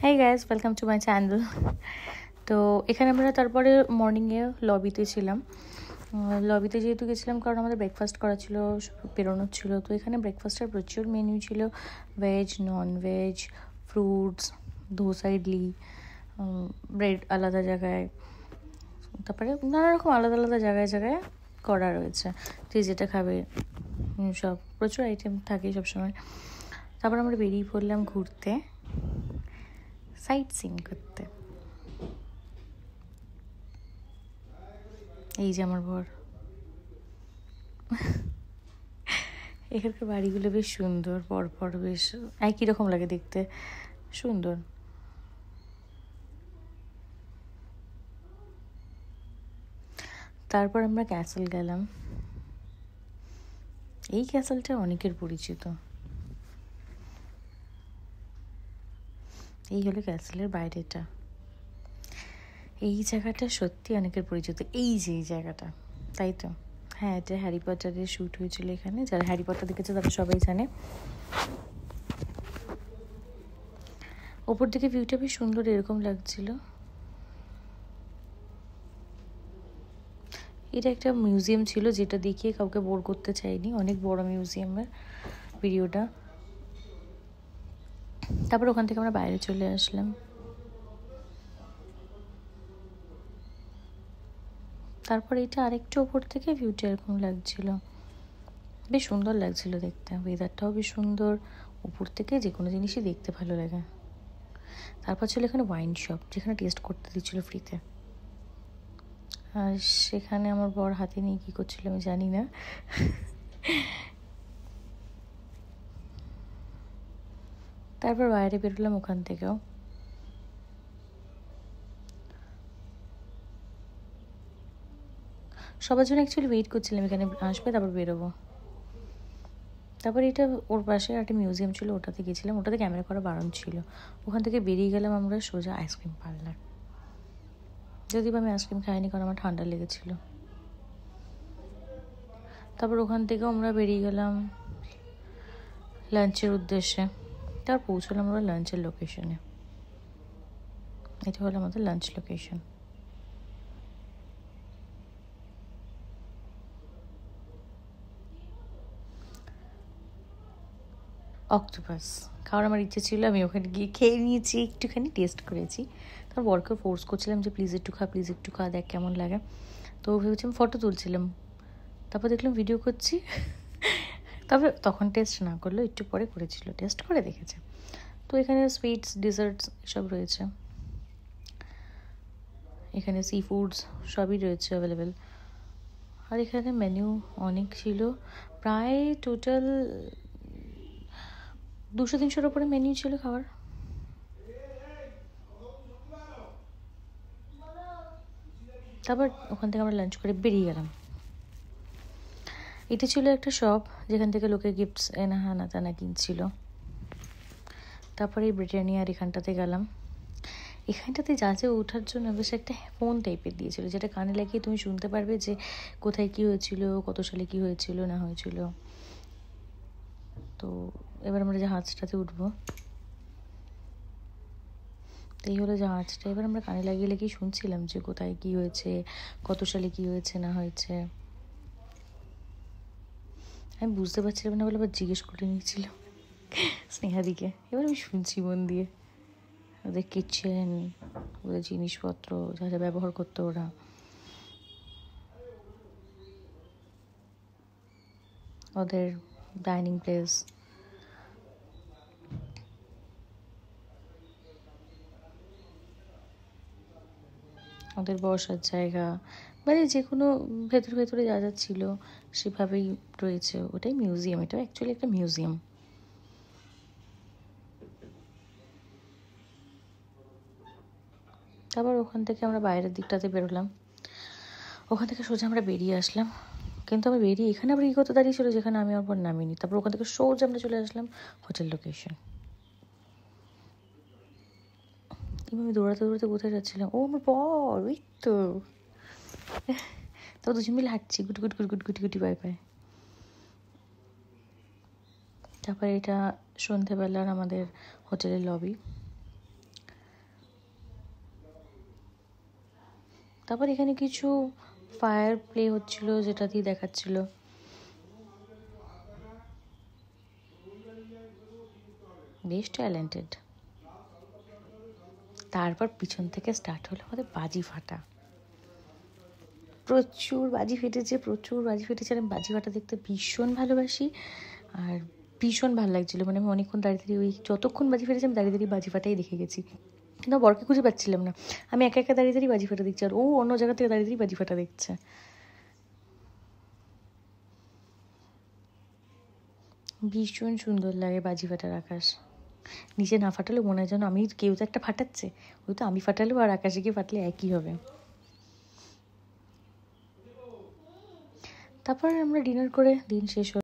Hi guys, welcome to my channel. তো এখানে আমরা তারপরে মর্নিংয়ে লবিতে ছিলাম। লবিতে যেহেতু গেছিলাম কারণ আমাদের ব্রেকফাস্ট করা ছিল, বেরোনোর ছিল। তো এখানে ব্রেকফাস্টের প্রচুর মেনু ছিল, veg, non veg, fruits, dosa, idli, bread আলাদা জায়গায়, তারপরে নানা রকম আলাদা আলাদা জায়গায় জায়গায় করা রয়েছে, যে যেটা খাবে সব প্রচুর আইটেম থাকে সবসময়। তারপর আমরা বেরিয়ে পড়লাম ঘুরতে, সাইট সিন করতে। এই যে আমার বর। এখানকার বাড়িগুলো বেশ সুন্দর, পরপর বেশ একই রকম লাগে দেখতে, সুন্দর। তারপর আমরা ক্যাসেল গেলাম। এই ক্যাসেলটা অনেকের পরিচিত। এই হলো ক্যাসেলের বাইরেটা। এই জায়গাটা সত্যি অনেকের পরিচিত। এই যে এই জায়গাটা, তাই তো? হ্যাঁ, এটা হ্যারি পটারের শ্যুট হয়েছিল এখানে। যারা হ্যারি পটার দেখেছে তারা সবাই জানে। ওপর দিকে ভিউটা বেশ সুন্দর এরকম লাগছিল। এটা একটা মিউজিয়াম ছিল, যেটা দেখিয়ে কাউকে বোর করতে চাইনি। অনেক বড় মিউজিয়ামের ভিডিওটা। তারপর ওখান থেকে আমরা বাইরে চলে আসলাম। তারপর এটা আরেকটু ওপর থেকে ভিউটা এরকম লাগছিল, বেশ সুন্দর লাগছিল দেখতে। ওয়েদারটাও বেশ সুন্দর, উপর থেকে যে কোনো জিনিসই দেখতে ভালো লাগে। তারপর ছিল এখানে ওয়াইন শপ, যেখানে টেস্ট করতে দিচ্ছিল ফ্রিতে। আর সেখানে আমার বর হাতে নিয়ে কী করছিল আমি জানি না। তারপর বাইরে বেরোলাম ওখান থেকেও। সবার জন্য অ্যাকচুয়ালি ওয়েট করছিলাম, এখানে আসবে তারপর বেরোবো। তারপর এটা ওর পাশে একটা মিউজিয়াম ছিল, ওটাতে গেছিলাম। ওটাতে ক্যামেরা করা বারণ ছিল। ওখান থেকে বেরিয়ে গেলাম আমরা সোজা আইসক্রিম পার্লার। যদিও আমি আইসক্রিম খাইনি, কারণ আমার ঠান্ডা লেগেছিল। তারপর ওখান থেকে আমরা বেরিয়ে গেলাম লাঞ্চের উদ্দেশ্যে। তারপর পৌঁছলাম আমরা লাঞ্চের লোকেশনে। এটা হলো আমাদের লাঞ্চ লোকেশন। অক্টোপাস খাওয়ার আমার ইচ্ছে ছিল, আমি ওখানে গিয়ে খেয়ে নিয়েছি, একটুখানি টেস্ট করেছি। তারপর বরকে ফোর্স করছিলাম যে প্লিজ একটু খা, প্লিজ একটু খা, দেখ কেমন লাগে। তো ভেবেছিলাম ফটো তুলছিলাম, তারপর দেখলাম ভিডিও করছি। তবে তখন টেস্ট না করলেও একটু পরে করেছিল, টেস্ট করে দেখেছে। তো এখানে সুইটস, ডেজার্টস এসব রয়েছে। এখানে সি ফুডস সবই রয়েছে অ্যাভেলেবেল। আর এখানে মেনু অনেক ছিল, প্রায় টোটাল 200-300-র ওপরে মেনু ছিল খাবার। তারপর ওখান থেকে আমরা লাঞ্চ করে বেরিয়ে গেলাম। এটা ছিল একটা শপ, যেখান থেকে লোকে গিফটস এনা হানা টানা কিনছিল। তারপরে এই ব্রিটানিয়ার এখানটাতে গেলাম। এখানটাতে যাচ্ছে ওঠার জন্য বেশ একটা ফোন টাইপের দিয়েছিল, যেটা কানে লাগিয়ে তুমি শুনতে পারবে যে কোথায় কী হয়েছিল, কত সালে কী হয়েছিল না হয়েছিল। তো এবার আমরা জাহাজটাতে উঠবো। তো এই হলো জাহাজটা। এবার আমরা কানে লাগিয়ে লাগিয়ে শুনছিলাম যে কোথায় কী হয়েছে, কত সালে কী হয়েছে না হয়েছে। আমি বুঝতে পারছিলাম না বলে আবার জিজ্ঞেস করে নিয়েছিলাম স্নেহাদিকে। এবার আমি শুনছি মন দিয়ে ওদের কিচেন, ওদের জিনিসপত্র যা যা ব্যবহার করতো ওরা, ওদের ডাইনিং প্লেস, ওদের বসার জায়গা, মানে যে কোনো ভেতরে ভেতরে যা যা ছিল সেভাবেই রয়েছে। ওটাই মিউজিয়াম, এটা অ্যাকচুয়ালি একটা মিউজিয়াম। তারপর ওখান থেকে আমরা বাইরের দিকটাতে বেরোলাম। ওখান থেকে সোজা আমরা বেরিয়ে আসলাম। কিন্তু আমি বেরিয়ে এখানে আবার কী করতে দাঁড়িয়েছিল, যেখানে আমি আমার পর নামিনি। তারপর ওখান থেকে সোজা আমরা চলে আসলাম হোটেল লোকেশন। আমি দৌড়াতে দৌড়াতে কোথায় যাচ্ছিলাম, ও আমার বর, ওই তো। তো দুজন মিলে হাঁটছি, গুটি গুটি গুটি গুটি গুটি গুটি পায়ে পায়ে। তারপরে এটা সন্ধেবেলার আমাদের হোটেলের লবি। তারপর এখানে কিছু ফায়ার প্লে হচ্ছিল, যেটা দিয়ে দেখাচ্ছিল। বেশ ট্যালেন্টেড। তারপর পিছন থেকে স্টার্ট হলো আমাদের বাজি ফাটা। প্রচুর বাজি ফেটেছে, আমি বাজি ফাটা দেখতে ভীষণ ভালোবাসি, আর ভীষণ ভালো লাগছিলো। মানে আমি অনেকক্ষণ দাঁড়িয়ে দাঁড়িয়ে, ওই যতক্ষণ বাজি ফেটেছে আমি দাঁড়িয়ে দাঁড়িয়ে বাজি ফাটাই দেখে গেছি, কিন্তু বরকে খুঁজে পাচ্ছিলাম না। আমি একা একা দাঁড়িয়ে দাঁড়িয়ে বাজি ফাটা দেখছি, আর ও অন্য জায়গা থেকে দাঁড়িয়ে দাঁড়িয়ে বাজি ফাটা দেখছে। ভীষণ সুন্দর লাগে বাজি ফাটার আকাশ। নিচে না ফাটালে মনে হয় যেন আমি, কেউ তো একটা ফাটাচ্ছে, ওই তো আমি ফাটালেও আর আকাশে গিয়ে ফাটলে একই হবে। তারপর আমরা ডিনার করে দিন শেষ হলো।